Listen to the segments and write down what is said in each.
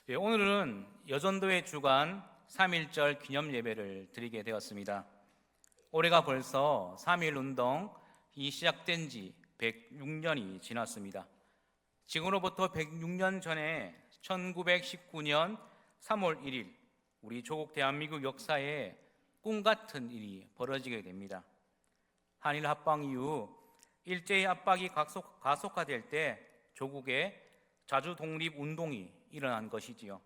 오늘은 여전도의 주간 3.1절 기념 예배를 드리게 되었습니다. 올해가 벌써 3.1운동이 시작된 지 106년이 지났습니다. 지금으로부터 106년 전에 1919년 3월 1일 우리 조국 대한민국 역사에 꿈같은 일이 벌어지게 됩니다. 한일 합방 이후 일제의 압박이 가속화될 때 조국의 자주 독립운동이 일어난 것이지요.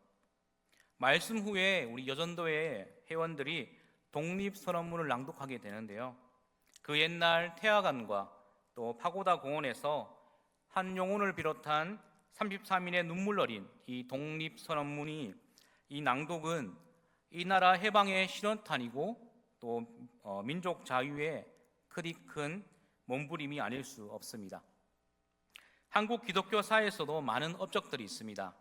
말씀 후에 우리 여전도의 회원들이 독립선언문을 낭독하게 되는데요. 그 옛날 태화관과 또 파고다 공원에서 한용운을 비롯한 33인의 눈물 어린 이 독립선언문이, 이 낭독은 이 나라 해방의 신호탄이고 또 민족 자유의 그리 큰 몸부림이 아닐 수 없습니다. 한국 기독교사에서도 많은 업적들이 있습니다.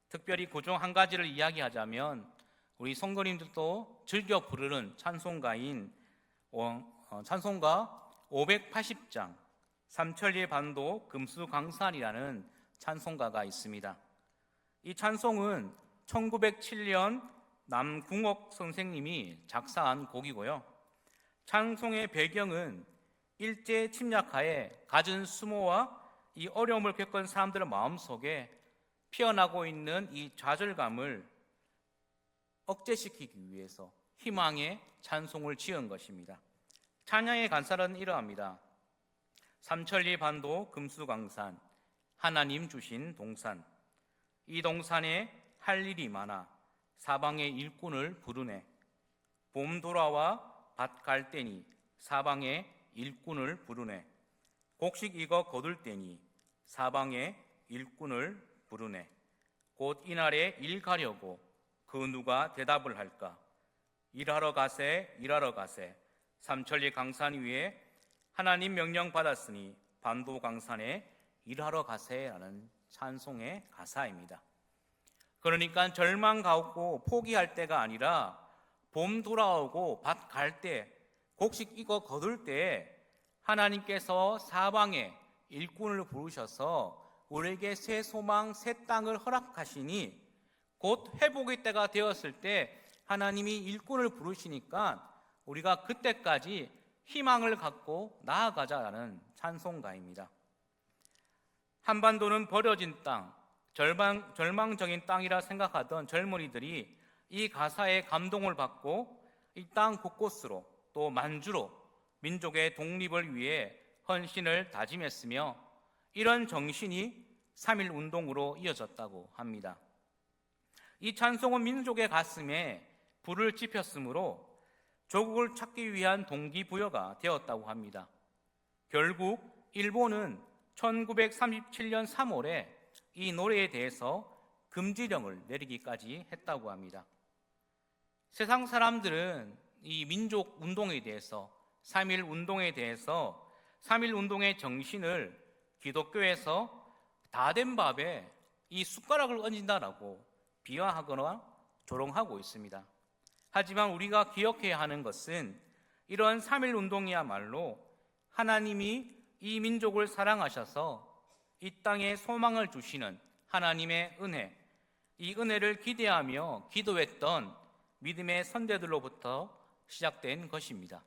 특별히 그중 한 가지를 이야기하자면 우리 성도님들도 즐겨 부르는 찬송가인 찬송가 580장 삼천리의 반도 금수강산이라는 찬송가가 있습니다. 이 찬송은 1907년 남궁옥 선생님이 작사한 곡이고요. 찬송의 배경은 일제 침략하에 갖은 수모와 이 어려움을 겪은 사람들의 마음속에 피어나고 있는 이 좌절감을 억제시키기 위해서 희망의 찬송을 지은 것입니다. 찬양의 간살은 이러합니다. 삼천리 반도 금수강산, 하나님 주신 동산. 이 동산에 할 일이 많아 사방의 일꾼을 부르네. 봄 돌아와 밭 갈 때니 사방의 일꾼을 부르네. 곡식 익어 거둘 때니 사방의 일꾼을 부르네. 곧 이날에 일 가려고 그 누가 대답을 할까? 일하러 가세, 일하러 가세. 삼천리 강산 위에 하나님 명령 받았으니 반도 강산에 일하러 가세라는 찬송의 가사입니다. 그러니까 절망 가고 포기할 때가 아니라 봄 돌아오고 밭 갈 때, 곡식 익어 거둘 때 하나님께서 사방에 일꾼을 부르셔서 우리에게 새 소망, 새 땅을 허락하시니 곧 회복의 때가 되었을 때 하나님이 일꾼을 부르시니까 우리가 그때까지 희망을 갖고 나아가자라는 찬송가입니다. 한반도는 버려진 땅, 절망적인 땅이라 생각하던 젊은이들이 이 가사에 감동을 받고 이 땅 곳곳으로 또 만주로 민족의 독립을 위해 헌신을 다짐했으며 이런 정신이 3.1 운동으로 이어졌다고 합니다. 이 찬송은 민족의 가슴에 불을 지폈으므로 조국을 찾기 위한 동기부여가 되었다고 합니다. 결국 일본은 1937년 3월에 이 노래에 대해서 금지령을 내리기까지 했다고 합니다. 세상 사람들은 이 민족 운동에 대해서 3.1 운동에 대해서 3.1 운동의 정신을 기독교에서 다 된 밥에 이 숟가락을 얹는다라고 비하하거나 조롱하고 있습니다. 하지만 우리가 기억해야 하는 것은 이런 3.1 운동이야말로 하나님이 이 민족을 사랑하셔서 이 땅에 소망을 주시는 하나님의 은혜, 이 은혜를 기대하며 기도했던 믿음의 선대들로부터 시작된 것입니다.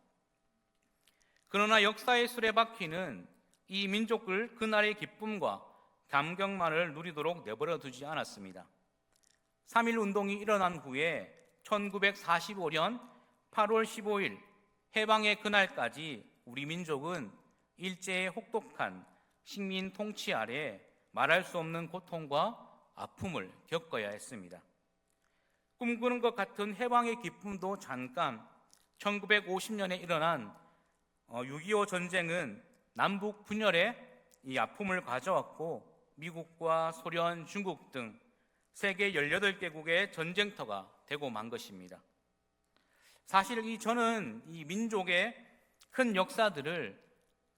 그러나 역사의 수레바퀴는 이 민족을 그날의 기쁨과 감격만을 누리도록 내버려 두지 않았습니다. 3.1 운동이 일어난 후에 1945년 8월 15일 해방의 그날까지 우리 민족은 일제의 혹독한 식민 통치 아래 말할 수 없는 고통과 아픔을 겪어야 했습니다. 꿈꾸는 것 같은 해방의 기쁨도 잠깐 1950년에 일어난 6.25 전쟁은 남북 분열에 이 아픔을 가져왔고 미국과 소련, 중국 등 세계 18개국의 전쟁터가 되고 만 것입니다. 사실 저는 이 민족의 큰 역사들을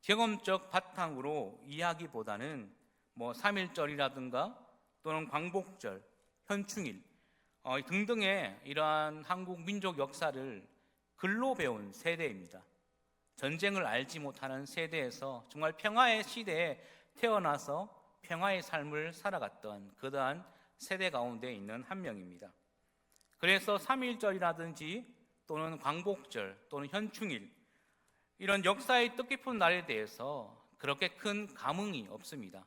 경험적 바탕으로 이해하기보다는 3.1절이라든가 또는 광복절, 현충일 등등의 이러한 한국 민족 역사를 글로 배운 세대입니다. 전쟁을 알지 못하는 세대에서 정말 평화의 시대에 태어나서 평화의 삶을 살아갔던 그러한 세대 가운데 있는 한 명입니다. 그래서 3.1절이라든지 또는 광복절 또는 현충일 이런 역사의 뜻깊은 날에 대해서 그렇게 큰 감흥이 없습니다.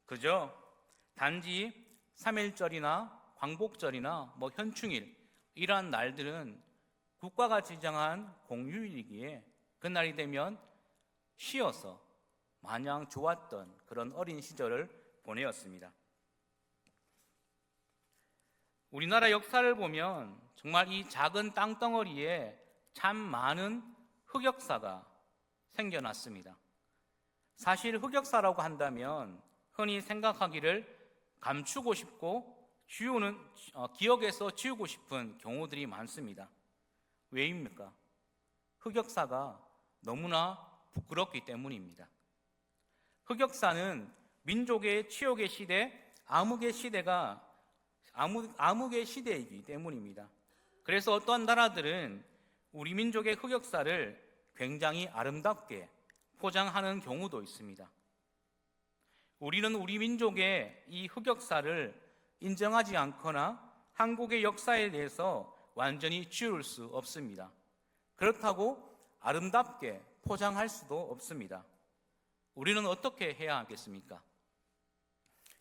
그저 단지 3.1절이나 광복절이나 현충일 이러한 날들은 국가가 지정한 공휴일이기에 그날이 되면 쉬어서 마냥 좋았던 그런 어린 시절을 보내었습니다. 우리나라 역사를 보면 정말 이 작은 땅덩어리에 참 많은 흑역사가 생겨났습니다. 사실 흑역사라고 한다면 흔히 생각하기를 감추고 싶고 기억에서 지우고 싶은 경우들이 많습니다. 왜입니까? 흑역사가 너무나 부끄럽기 때문입니다. 흑역사는 민족의 치욕의 시대, 암흑의 시대이기 때문입니다. 그래서 어떠한 나라들은 우리 민족의 흑역사를 굉장히 아름답게 포장하는 경우도 있습니다. 우리는 우리 민족의 이 흑역사를 인정하지 않거나 한국의 역사에 대해서 완전히 지울 수 없습니다. 그렇다고 아름답게 포장할 수도 없습니다. 우리는 어떻게 해야 하겠습니까?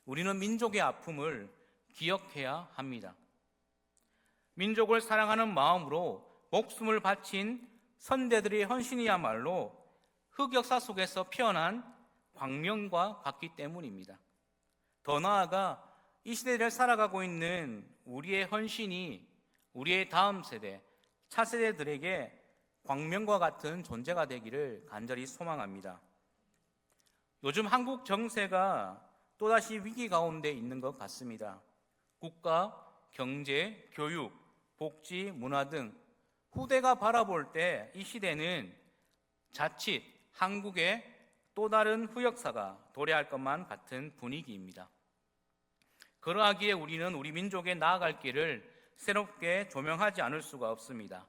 우리는 민족의 아픔을 기억해야 합니다. 민족을 사랑하는 마음으로 목숨을 바친 선대들의 헌신이야말로 흑역사 속에서 피어난 광명과 같기 때문입니다. 더 나아가 이 시대를 살아가고 있는 우리의 헌신이 우리의 다음 세대, 차세대들에게 광명과 같은 존재가 되기를 간절히 소망합니다. 요즘 한국 정세가 또다시 위기 가운데 있는 것 같습니다. 국가, 경제, 교육, 복지, 문화 등 후대가 바라볼 때 이 시대는 자칫 한국의 또 다른 흑역사가 도래할 것만 같은 분위기입니다. 그러하기에 우리는 우리 민족의 나아갈 길을 새롭게 조명하지 않을 수가 없습니다.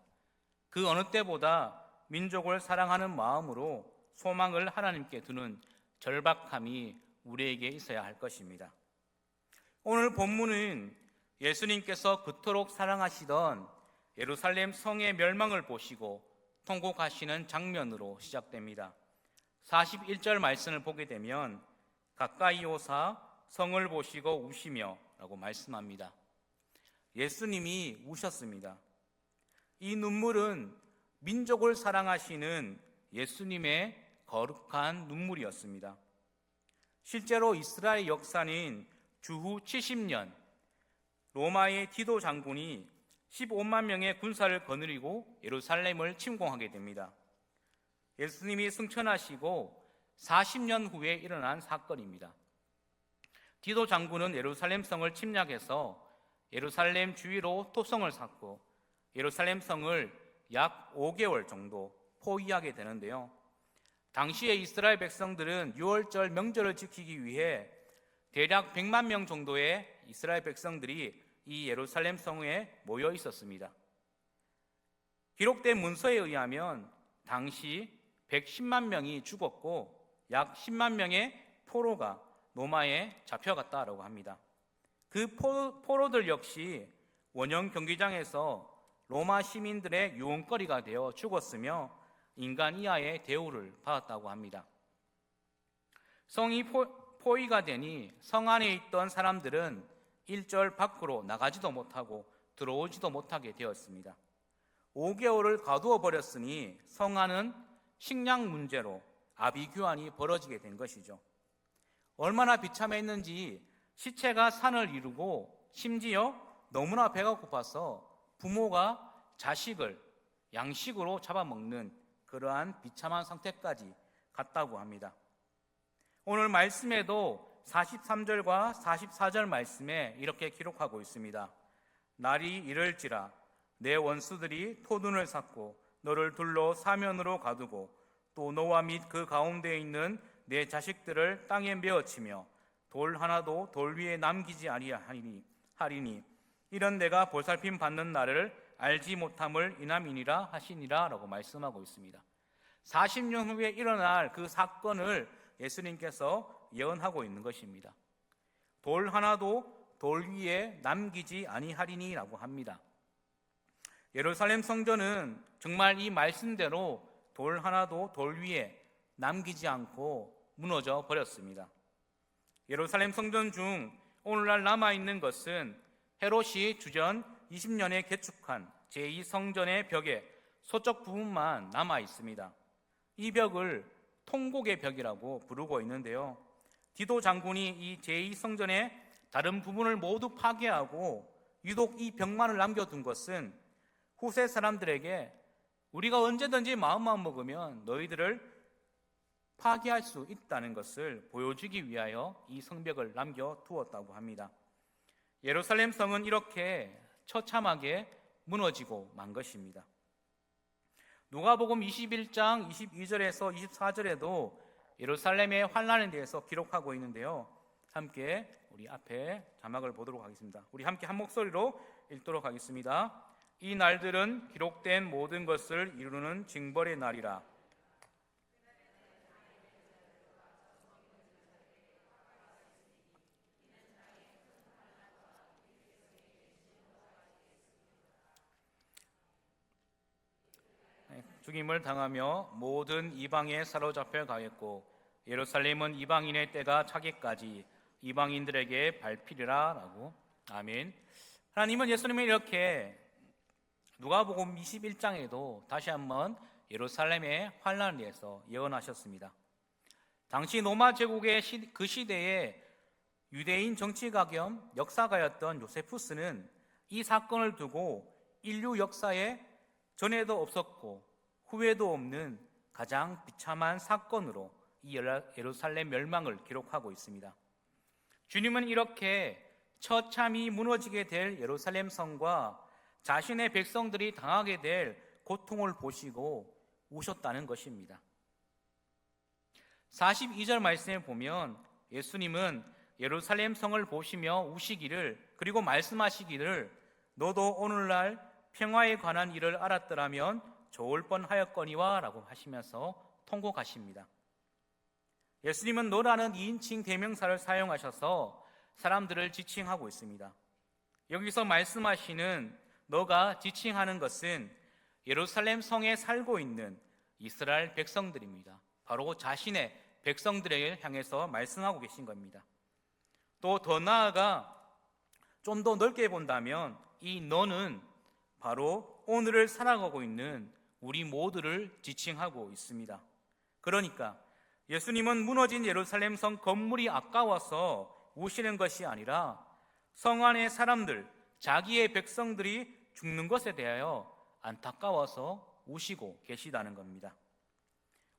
그 어느 때보다 민족을 사랑하는 마음으로 소망을 하나님께 두는 절박함이 우리에게 있어야 할 것입니다. 오늘 본문은 예수님께서 그토록 사랑하시던 예루살렘 성의 멸망을 보시고 통곡하시는 장면으로 시작됩니다. 41절 말씀을 보게 되면 가까이 오사 성을 보시고 우시며 라고 말씀합니다. 예수님이 우셨습니다. 이 눈물은 민족을 사랑하시는 예수님의 거룩한 눈물이었습니다. 실제로 이스라엘 역사는 주후 70년 로마의 디도 장군이 15만 명의 군사를 거느리고 예루살렘을 침공하게 됩니다. 예수님이 승천하시고 40년 후에 일어난 사건입니다. 디도 장군은 예루살렘 성을 침략해서 예루살렘 주위로 토성을 쌓고 예루살렘 성을 약 5개월 정도 포위하게 되는데요. 당시에 이스라엘 백성들은 유월절 명절을 지키기 위해 대략 100만 명 정도의 이스라엘 백성들이 이 예루살렘 성에 모여 있었습니다. 기록된 문서에 의하면 당시 110만 명이 죽었고 약 10만 명의 포로가 로마에 잡혀갔다라고 합니다. 그 포로들 역시 원형 경기장에서 로마 시민들의 유언거리가 되어 죽었으며 인간 이하의 대우를 받았다고 합니다. 성이 포위가 되니 성 안에 있던 사람들은 일절 밖으로 나가지도 못하고 들어오지도 못하게 되었습니다. 5개월을 가두어 버렸으니 성 안은 식량 문제로 아비규환이 벌어지게 된 것이죠. 얼마나 비참했는지 시체가 산을 이루고 심지어 너무나 배가 고파서 부모가 자식을 양식으로 잡아먹는 그러한 비참한 상태까지 갔다고 합니다. 오늘 말씀에도 43절과 44절 말씀에 이렇게 기록하고 있습니다. 날이 이를지라 내 원수들이 토둔을 쌓고 너를 둘러 사면으로 가두고 또 너와 및 그 가운데에 있는 내 자식들을 땅에 메어치며 돌 하나도 돌 위에 남기지 아니하리니 이런 내가 보살핌 받는 날을 알지 못함을 이남이니라 하시니라 라고 말씀하고 있습니다. 40년 후에 일어날 그 사건을 예수님께서 예언하고 있는 것입니다. 돌 하나도 돌 위에 남기지 아니하리니라고 합니다. 예루살렘 성전은 정말 이 말씀대로 돌 하나도 돌 위에 남기지 않고 무너져 버렸습니다. 예루살렘 성전 중 오늘날 남아있는 것은 헤롯이 주전 20년에 개축한 제2성전의 벽에 서쪽 부분만 남아있습니다. 이 벽을 통곡의 벽이라고 부르고 있는데요. 디도 장군이 이 제2성전의 다른 부분을 모두 파괴하고 유독 이 벽만을 남겨둔 것은 후세 사람들에게 우리가 언제든지 마음만 먹으면 너희들을 파괴할 수 있다는 것을 보여주기 위하여 이 성벽을 남겨두었다고 합니다. 예루살렘 성은 이렇게 처참하게 무너지고 만 것입니다. 누가복음 21장 22절에서 24절에도 예루살렘의 환난에 대해서 기록하고 있는데요. 함께 우리 앞에 자막을 보도록 하겠습니다. 우리 함께 한 목소리로 읽도록 하겠습니다. 이 날들은 기록된 모든 것을 이루는 징벌의 날이라. 죽임을 당하며 모든 이방에 사로잡혀 가겠고 예루살렘은 이방인의 때가 차기까지 이방인들에게 밟히리라 라고. 아멘. 하나님은 예수님을 이렇게 누가복음 21장에도 다시 한번 예루살렘의 환난에 대해서 예언하셨습니다. 당시 로마 제국의 그 시대에 유대인 정치가 겸 역사가였던 요세푸스는 이 사건을 두고 인류 역사에 전에도 없었고 후에도 없는 가장 비참한 사건으로 이 예루살렘 멸망을 기록하고 있습니다. 주님은 이렇게 처참히 무너지게 될 예루살렘 성과 자신의 백성들이 당하게 될 고통을 보시고 우셨다는 것입니다. 42절 말씀에 보면 예수님은 예루살렘 성을 보시며 우시기를, 그리고 말씀하시기를 너도 오늘날 평화에 관한 일을 알았더라면 좋을 뻔하였거니와 라고 하시면서 통곡하십니다. 예수님은 너라는 2인칭 대명사를 사용하셔서 사람들을 지칭하고 있습니다. 여기서 말씀하시는 너가 지칭하는 것은 예루살렘 성에 살고 있는 이스라엘 백성들입니다. 바로 자신의 백성들을 향해서 말씀하고 계신 겁니다. 또 더 나아가 좀 더 넓게 본다면 이 너는 바로 오늘을 살아가고 있는 우리 모두를 지칭하고 있습니다. 그러니까 예수님은 무너진 예루살렘 성 건물이 아까워서 우시는 것이 아니라 성 안의 사람들, 자기의 백성들이 죽는 것에 대하여 안타까워서 우시고 계시다는 겁니다.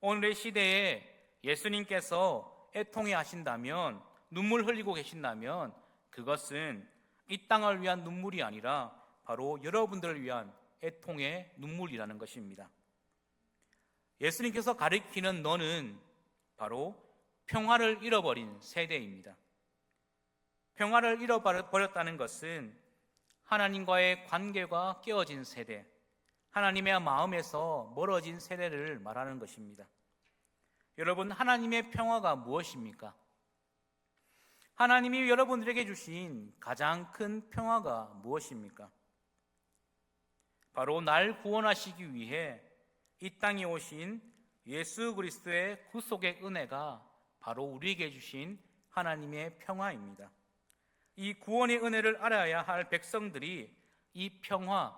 오늘의 시대에 예수님께서 애통해 하신다면, 눈물 흘리고 계신다면 그것은 이 땅을 위한 눈물이 아니라 바로 여러분들을 위한 애통의 눈물이라는 것입니다. 예수님께서 가리키는 너는 바로 평화를 잃어버린 세대입니다. 평화를 잃어버렸다는 것은 하나님과의 관계가 깨어진 세대, 하나님의 마음에서 멀어진 세대를 말하는 것입니다. 여러분, 하나님의 평화가 무엇입니까? 하나님이 여러분들에게 주신 가장 큰 평화가 무엇입니까? 바로 날 구원하시기 위해 이 땅에 오신 예수 그리스도의 구속의 은혜가 바로 우리에게 주신 하나님의 평화입니다. 이 구원의 은혜를 알아야 할 백성들이 이 평화,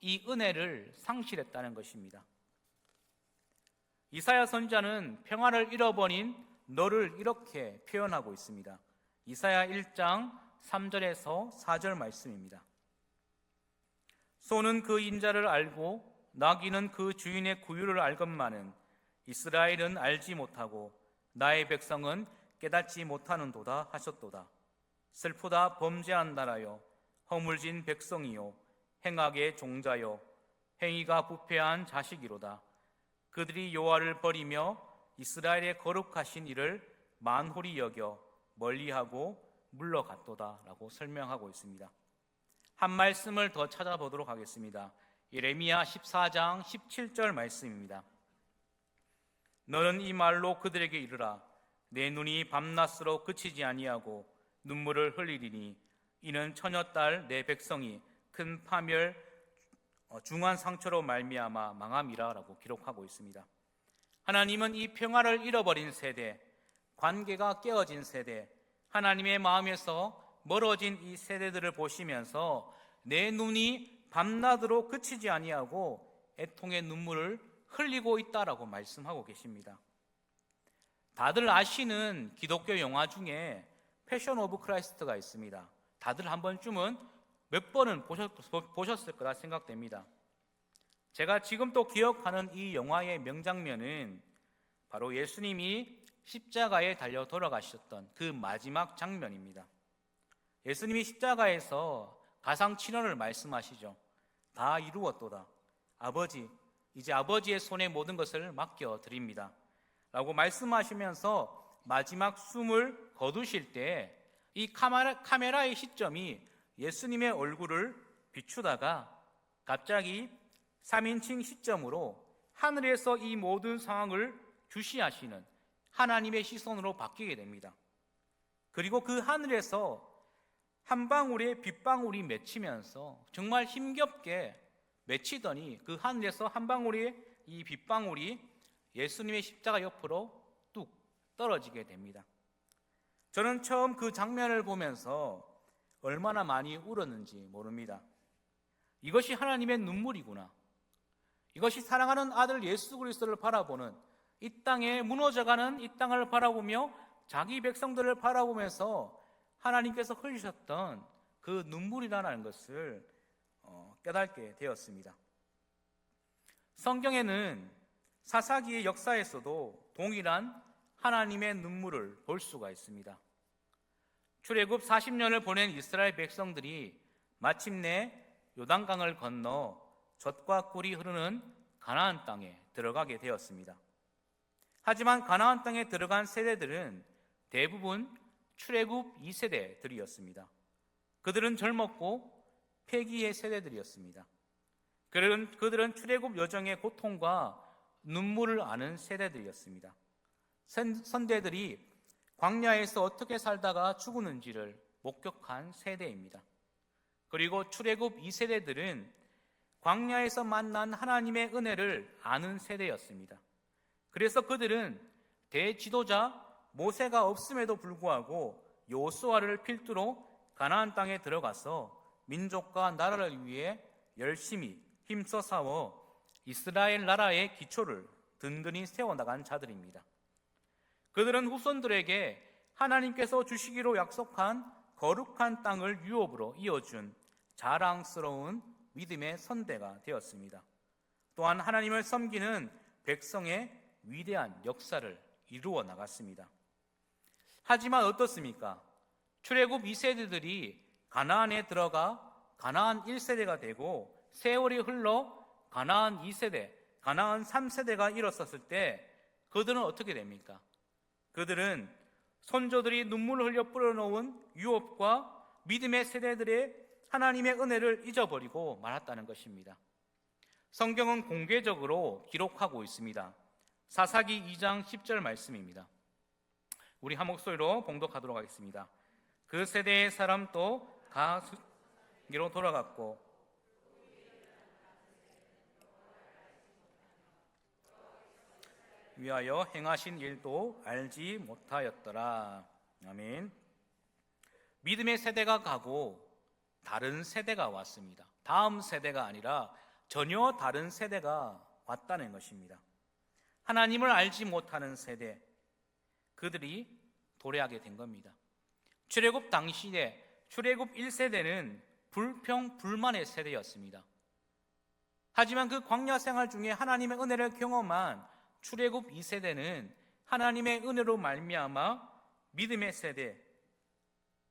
이 은혜를 상실했다는 것입니다. 이사야 선지자는 평화를 잃어버린 너를 이렇게 표현하고 있습니다. 이사야 1장 3절에서 4절 말씀입니다. 소는 그 인자를 알고 나귀는 그 주인의 구유를 알건만은 이스라엘은 알지 못하고 나의 백성은 깨닫지 못하는도다 하셨도다. 슬프다 범죄한 나라여, 허물진 백성이요, 행악의 종자요, 행위가 부패한 자식이로다. 그들이 여호와를 버리며 이스라엘의 거룩하신 이를 만홀히 여겨 멀리하고 물러갔도다 라고 설명하고 있습니다. 한 말씀을 더 찾아보도록 하겠습니다. 예레미야 14장 17절 말씀입니다. 너는 이 말로 그들에게 이르라. 내 눈이 밤낮으로 그치지 아니하고 눈물을 흘리리니 이는 처녀딸 내 백성이 큰 파멸 중한 상처로 말미암아 망함이라라고 기록하고 있습니다. 하나님은 이 평화를 잃어버린 세대, 관계가 깨어진 세대, 하나님의 마음에서 멀어진 이 세대들을 보시면서 내 눈이 밤낮으로 그치지 아니하고 애통의 눈물을 흘리고 있다라고 말씀하고 계십니다. 다들 아시는 기독교 영화 중에 패션 오브 크라이스트가 있습니다. 다들 한 번쯤은 몇 번은 보셨을 거라 생각됩니다. 제가 지금 또 기억하는 이 영화의 명장면은 바로 예수님이 십자가에 달려 돌아가셨던 그 마지막 장면입니다. 예수님이 십자가에서 가상칠언을 말씀하시죠. 다 이루었도다. 아버지, 이제 아버지의 손에 모든 것을 맡겨드립니다 라고 말씀하시면서 마지막 숨을 거두실 때 이 카메라의 시점이 예수님의 얼굴을 비추다가 갑자기 3인칭 시점으로 하늘에서 이 모든 상황을 주시하시는 하나님의 시선으로 바뀌게 됩니다. 그리고 그 하늘에서 한 방울의 빗방울이 맺히면서 정말 힘겹게 맺히더니 그 하늘에서 한 방울의 이 빗방울이 예수님의 십자가 옆으로 뚝 떨어지게 됩니다. 저는 처음 그 장면을 보면서 얼마나 많이 울었는지 모릅니다. 이것이 하나님의 눈물이구나. 이것이 사랑하는 아들 예수 그리스도를 바라보는, 이 땅에 무너져가는 이 땅을 바라보며 자기 백성들을 바라보면서 하나님께서 흘리셨던 그 눈물이라는 것을 깨닫게 되었습니다. 성경에는 사사기의 역사에서도 동일한 하나님의 눈물을 볼 수가 있습니다. 출애굽 40년을 보낸 이스라엘 백성들이 마침내 요단강을 건너 젖과 꿀이 흐르는 가나안 땅에 들어가게 되었습니다. 하지만 가나안 땅에 들어간 세대들은 대부분 출애굽 2세대들이었습니다. 그들은 젊었고 패기의 세대들이었습니다. 그들은 출애굽 여정의 고통과 눈물을 아는 세대들이었습니다. 선대들이 광야에서 어떻게 살다가 죽었는지를 목격한 세대입니다. 그리고 출애굽 2세대들은 광야에서 만난 하나님의 은혜를 아는 세대였습니다. 그래서 그들은 대지도자 모세가 없음에도 불구하고 여호수아를 필두로 가나안 땅에 들어가서 민족과 나라를 위해 열심히 힘써 싸워 이스라엘 나라의 기초를 든든히 세워나간 자들입니다. 그들은 후손들에게 하나님께서 주시기로 약속한 거룩한 땅을 유업으로 이어준 자랑스러운 믿음의 선대가 되었습니다. 또한 하나님을 섬기는 백성의 위대한 역사를 이루어 나갔습니다. 하지만 어떻습니까? 출애굽 2세대들이 가나안에 들어가 가나안 1세대가 되고 세월이 흘러 가나안 2세대, 가나안 3세대가 일어섰을 때 그들은 어떻게 됩니까? 그들은 선조들이 눈물을 흘려 뿌려놓은 유업과 믿음의 세대들의 하나님의 은혜를 잊어버리고 말았다는 것입니다. 성경은 공개적으로 기록하고 있습니다. 사사기 2장 10절 말씀입니다. 우리 한 목소리로 봉독하도록 하겠습니다. 그 세대의 사람도 가기로 돌아갔고 위하여 행하신 일도 알지 못하였더라. 아멘. 믿음의 세대가 가고 다른 세대가 왔습니다. 다음 세대가 아니라 전혀 다른 세대가 왔다는 것입니다. 하나님을 알지 못하는 세대, 그들이 도래하게 된 겁니다. 출애굽 당시에 출애굽 1세대는 불평, 불만의 세대였습니다. 하지만 그 광야 생활 중에 하나님의 은혜를 경험한 출애굽 2세대는 하나님의 은혜로 말미암아 믿음의 세대,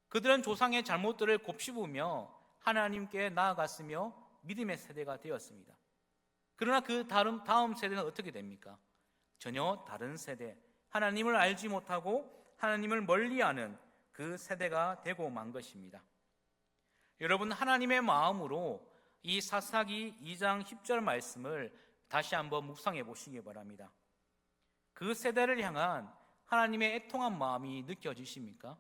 그들은 조상의 잘못들을 곱씹으며 하나님께 나아갔으며 믿음의 세대가 되었습니다. 그러나 그 다음 세대는 어떻게 됩니까? 전혀 다른 세대, 하나님을 알지 못하고 하나님을 멀리하는 그 세대가 되고 만 것입니다. 여러분, 하나님의 마음으로 이 사사기 2장 10절 말씀을 다시 한번 묵상해 보시기 바랍니다. 그 세대를 향한 하나님의 애통한 마음이 느껴지십니까?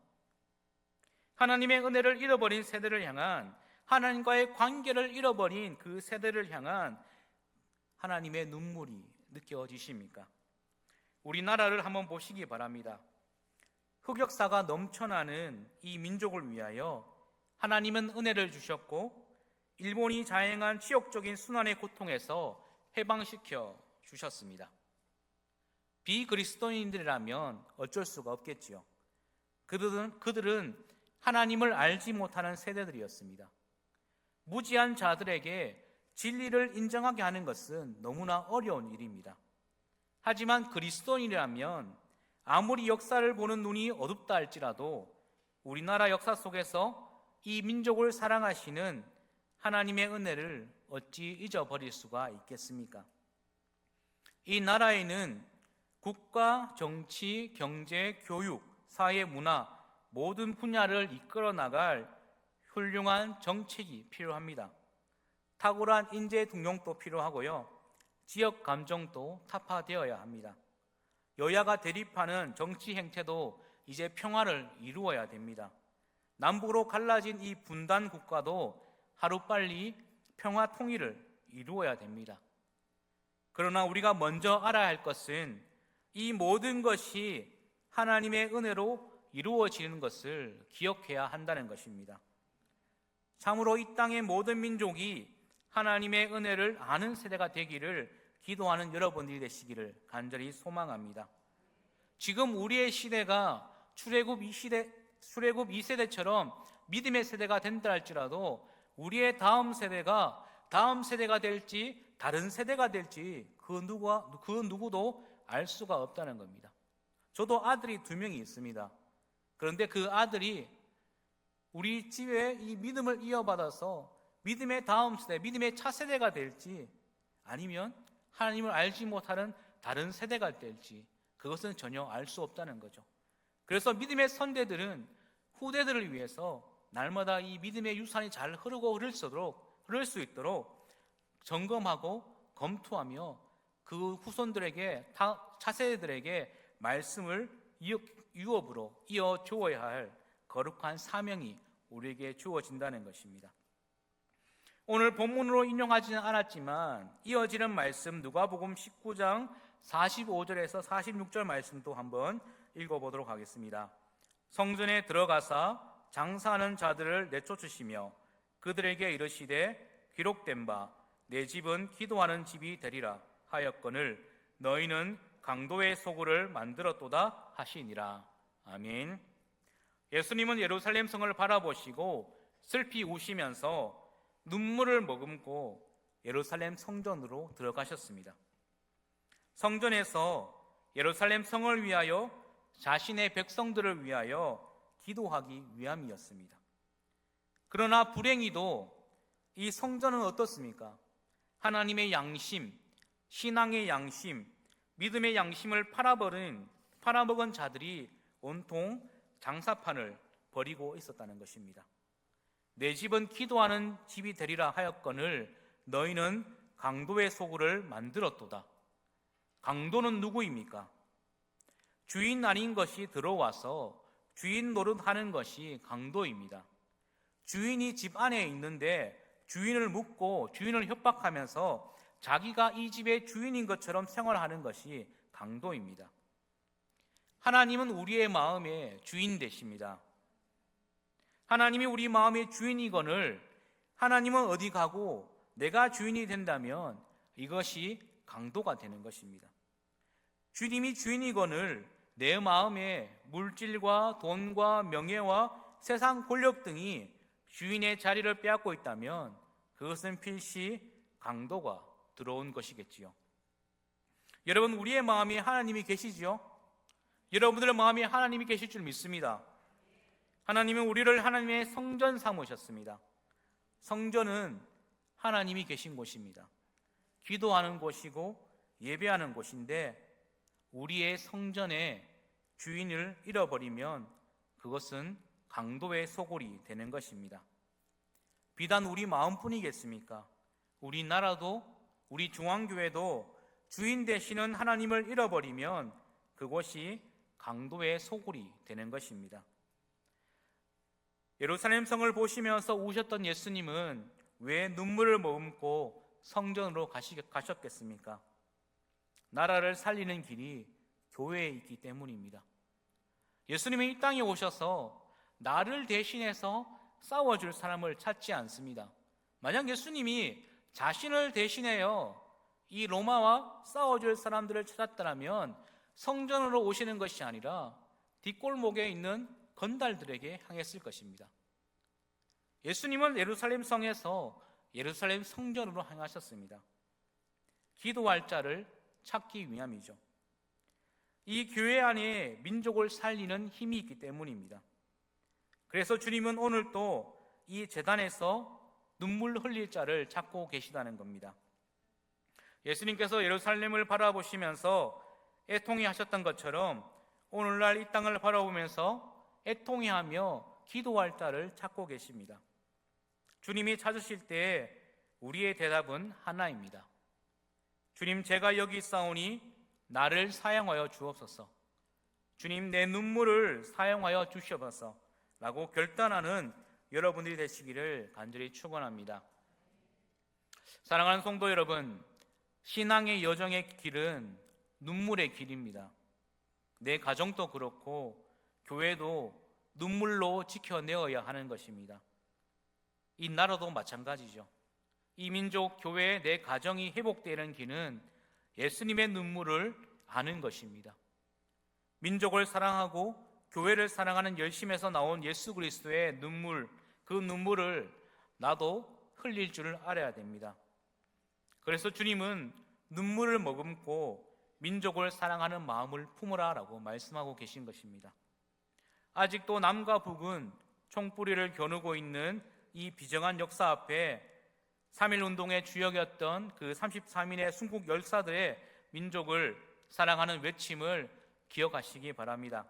하나님의 은혜를 잃어버린 세대를 향한, 하나님과의 관계를 잃어버린 그 세대를 향한 하나님의 눈물이 느껴지십니까? 우리나라를 한번 보시기 바랍니다. 흑역사가 넘쳐나는 이 민족을 위하여 하나님은 은혜를 주셨고, 일본이 자행한 치욕적인 순환의 고통에서 해방시켜 주셨습니다. 비그리스도인들이라면 어쩔 수가 없겠지요. 그들은 하나님을 알지 못하는 세대들이었습니다. 무지한 자들에게 진리를 인정하게 하는 것은 너무나 어려운 일입니다. 하지만 그리스도인이라면 아무리 역사를 보는 눈이 어둡다 할지라도 우리나라 역사 속에서 이 민족을 사랑하시는 하나님의 은혜를 어찌 잊어버릴 수가 있겠습니까? 이 나라에는 국가, 정치, 경제, 교육, 사회, 문화 모든 분야를 이끌어 나갈 훌륭한 정책이 필요합니다. 탁월한 인재 등용도 필요하고요. 지역 감정도 타파되어야 합니다. 여야가 대립하는 정치 행태도 이제 평화를 이루어야 됩니다. 남북으로 갈라진 이 분단 국가도 하루빨리 평화 통일을 이루어야 됩니다. 그러나 우리가 먼저 알아야 할 것은 이 모든 것이 하나님의 은혜로 이루어지는 것을 기억해야 한다는 것입니다. 참으로 이 땅의 모든 민족이 하나님의 은혜를 아는 세대가 되기를 기도하는 여러분들이 되시기를 간절히 소망합니다. 지금 우리의 시대가 출애굽 2세대처럼 믿음의 세대가 된다 할지라도 우리의 다음 세대가 될지 다른 세대가 될지 그 누구도 알 수가 없다는 겁니다. 저도 아들이 2명이 있습니다. 그런데 그 아들이 우리 집에 이 믿음을 이어받아서 믿음의 다음 세대, 믿음의 차세대가 될지 아니면 하나님을 알지 못하는 다른 세대가 될지 그것은 전혀 알 수 없다는 거죠. 그래서 믿음의 선대들은 후대들을 위해서 날마다 이 믿음의 유산이 잘 흐를 수 있도록 점검하고 검토하며 그 후손들에게, 차세대들에게 말씀을 유업으로 이어 주어야 할 거룩한 사명이 우리에게 주어진다는 것입니다. 오늘 본문으로 인용하지는 않았지만 이어지는 말씀 누가복음 19장 45절에서 46절 말씀도 한번 읽어보도록 하겠습니다. 성전에 들어가사 장사하는 자들을 내쫓으시며 그들에게 이르시되 기록된 바 내 집은 기도하는 집이 되리라 하였거늘 너희는 강도의 소굴을 만들었도다 하시니라. 아멘. 예수님은 예루살렘 성을 바라보시고 슬피 우시면서 눈물을 머금고 예루살렘 성전으로 들어가셨습니다. 성전에서 예루살렘 성을 위하여 자신의 백성들을 위하여 기도하기 위함이었습니다. 그러나 불행히도 이 성전은 어떻습니까? 하나님의 양심, 신앙의 양심, 믿음의 양심을 팔아먹은 자들이 온통 장사판을 벌이고 있었다는 것입니다. 내 집은 기도하는 집이 되리라 하였거늘 너희는 강도의 소굴을 만들었도다. 강도는 누구입니까? 주인 아닌 것이 들어와서 주인 노릇하는 것이 강도입니다. 주인이 집 안에 있는데 주인을 묻고 주인을 협박하면서 자기가 이 집의 주인인 것처럼 생활하는 것이 강도입니다. 하나님은 우리의 마음의 주인 되십니다. 하나님이 우리 마음의 주인이거늘 하나님은 어디 가고 내가 주인이 된다면 이것이 강도가 되는 것입니다. 주님이 주인이거늘 내 마음에 물질과 돈과 명예와 세상 권력 등이 주인의 자리를 빼앗고 있다면 그것은 필시 강도가 들어온 것이겠지요. 여러분, 우리의 마음에 하나님이 계시지요? 여러분들의 마음에 하나님이 계실 줄 믿습니다. 하나님은 우리를 하나님의 성전 삼으셨습니다. 성전은 하나님이 계신 곳입니다. 기도하는 곳이고 예배하는 곳인데 우리의 성전의 주인을 잃어버리면 그것은 강도의 소굴이 되는 것입니다. 비단 우리 마음뿐이겠습니까? 우리나라도 우리 중앙교회도 주인 되시는 하나님을 잃어버리면 그것이 강도의 소굴이 되는 것입니다. 예루살렘 성을 보시면서 우셨던 예수님은 왜 눈물을 머금고 성전으로 가셨겠습니까? 나라를 살리는 길이 교회에 있기 때문입니다. 예수님은 이 땅에 오셔서 나를 대신해서 싸워줄 사람을 찾지 않습니다. 만약 예수님이 자신을 대신하여 이 로마와 싸워줄 사람들을 찾았다면 성전으로 오시는 것이 아니라 뒷골목에 있는 건달들에게 향했을 것입니다. 예수님은 예루살렘 성에서 예루살렘 성전으로 향하셨습니다. 기도할 자를 찾기 위함이죠. 이 교회 안에 민족을 살리는 힘이 있기 때문입니다. 그래서 주님은 오늘도 이 제단에서 눈물 흘릴 자를 찾고 계시다는 겁니다. 예수님께서 예루살렘을 바라보시면서 애통해 하셨던 것처럼 오늘날 이 땅을 바라보면서 애통해 하며 기도할 자를 찾고 계십니다. 주님이 찾으실 때 우리의 대답은 하나입니다. 주님, 제가 여기 있사오니 나를 사용하여 주옵소서. 주님, 내 눈물을 사용하여 주시옵소서 라고 결단하는 여러분들이 되시기를 간절히 축원합니다. 사랑하는 성도 여러분, 신앙의 여정의 길은 눈물의 길입니다. 내 가정도 그렇고 교회도 눈물로 지켜내어야 하는 것입니다. 이 나라도 마찬가지죠. 이 민족, 교회, 내 가정이 회복되는 길은 예수님의 눈물을 아는 것입니다. 민족을 사랑하고 교회를 사랑하는 열심에서 나온 예수 그리스도의 눈물, 그 눈물을 나도 흘릴 줄을 알아야 됩니다. 그래서 주님은 눈물을 머금고 민족을 사랑하는 마음을 품으라 라고 말씀하고 계신 것입니다. 아직도 남과 북은 총뿌리를 겨누고 있는 이 비정한 역사 앞에 3.1운동의 주역이었던 그 33인의 순국 열사들의 민족을 사랑하는 외침을 기억하시기 바랍니다.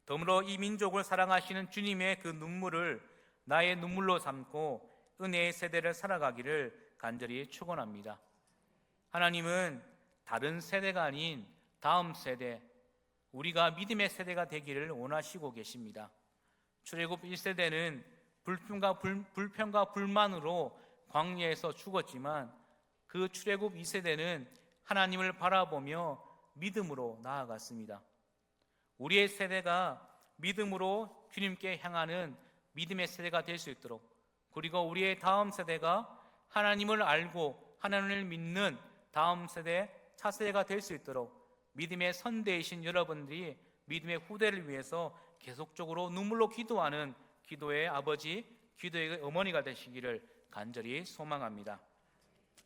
더불어 이 민족을 사랑하시는 주님의 그 눈물을 나의 눈물로 삼고 은혜의 세대를 살아가기를 간절히 축원합니다. 하나님은 다른 세대가 아닌 다음 세대, 우리가 믿음의 세대가 되기를 원하시고 계십니다. 출애굽 1세대는 불평과 불만으로 광야에서 죽었지만 그 출애굽 2세대는 하나님을 바라보며 믿음으로 나아갔습니다. 우리의 세대가 믿음으로 주님께 향하는 믿음의 세대가 될 수 있도록, 그리고 우리의 다음 세대가 하나님을 알고 하나님을 믿는 다음 세대, 차세대가 될 수 있도록 믿음의 선대이신 여러분들이 믿음의 후대를 위해서 계속적으로 눈물로 기도하는 기도의 아버지, 기도의 어머니가 되시기를 간절히 소망합니다.